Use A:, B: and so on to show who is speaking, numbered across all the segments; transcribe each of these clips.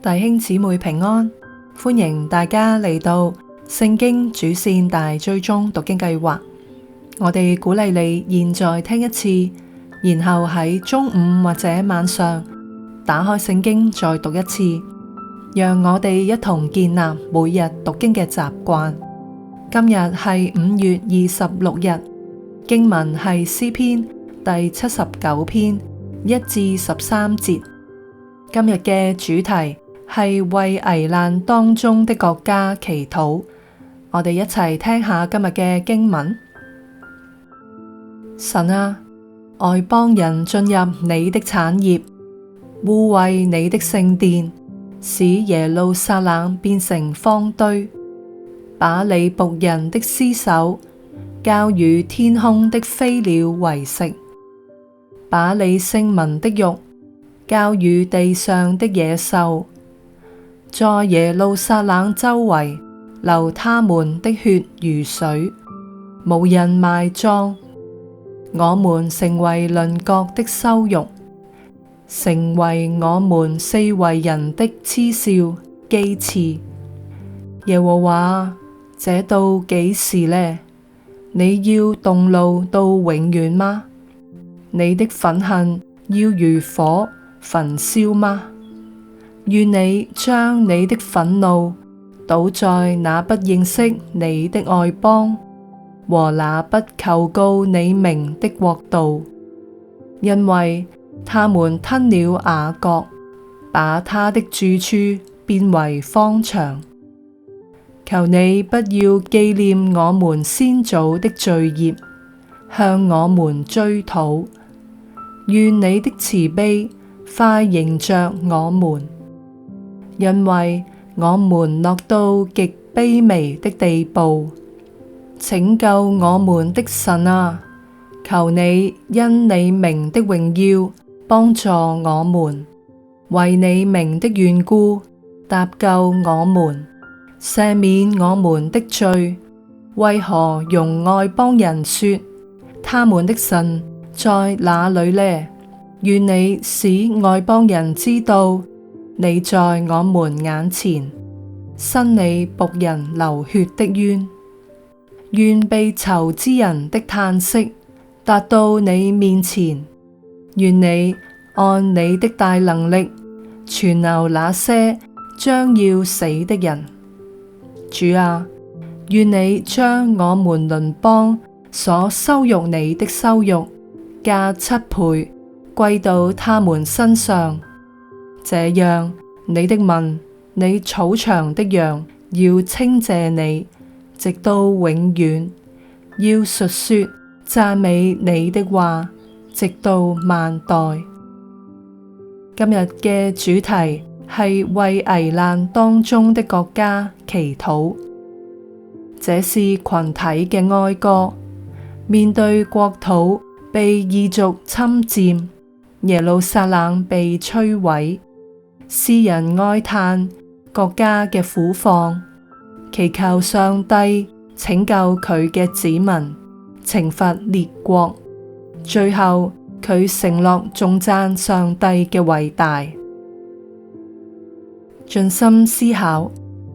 A: 弟兄姊妹平安，歡迎大家嚟到聖經主線大追蹤讀經計劃。我哋鼓勵你現在聽一次，然後喺中午或者晚上打開聖經再讀一次，讓我哋一同建立每日讀經嘅習慣。今日係5月26日，經文係詩篇第79篇1至13節。今日嘅主題係為危難當中的國家祈禱。我哋一齊聽下今日嘅經文。神啊，外邦人進入你的產業，污穢你的聖殿，使耶路撒冷變成荒堆，把你僕人的屍首交與天空的飛鳥為食，把你聖民的肉交與地上的野獸，在耶路撒冷周圍流他們的血如水，無人埋葬。我們成為鄰國的羞辱，成為我們四圍人的嗤笑譏刺。耶和華，這到幾時呢？你要動怒到永遠嗎？你的憤恨要如火焚燒嗎？願你將你的憤怒倒在那不認識你的外邦和那不求告你名的國度，因為他們吞了雅各，把他的住處變為荒場。求你不要紀念我們先祖的罪孽，向我們追討。願你的慈悲快迎着我們，因為我們落到極卑微的地步。拯救我們的神啊，求你因你名的榮耀幫助我們，為你名的緣故搭救我們，赦免我們的罪。為何容外邦人說他們的神在哪裏呢？願你使外邦人知道你在我們眼前伸你僕人流血的冤。願被囚之人的嘆息達到你面前，願你按你的大能力存留那些將要死的人。主啊，願你將我們鄰邦所羞辱你的羞辱加7倍歸到他們身上，這樣你的民，你草場的羊要稱謝你，直到永遠，要述說讚美你的話，直到萬代。今日嘅主題係為危難當中的國家祈禱。這是群體嘅哀歌，面對國土被異族侵佔，耶路撒冷被摧毀，詩人哀嘆國家嘅苦況，祈求上帝拯救佢嘅子民，懲罰列國。最後佢承諾頌讚上帝嘅偉大。盡心思考，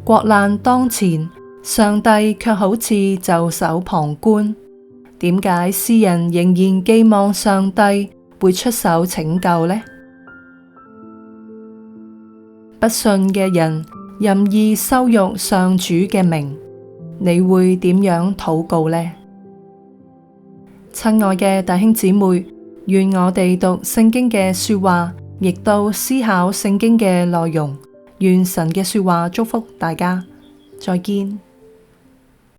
A: 國難當前，上帝卻好似袖手旁觀。點解詩人仍然寄望上帝會出手拯救呢？不信嘅人任意羞辱上主嘅名，你會點樣禱告呢？親愛嘅弟兄姊妹，願我哋讀聖經嘅說話，亦都思考聖經嘅內容。願神嘅說話祝福大家。再見。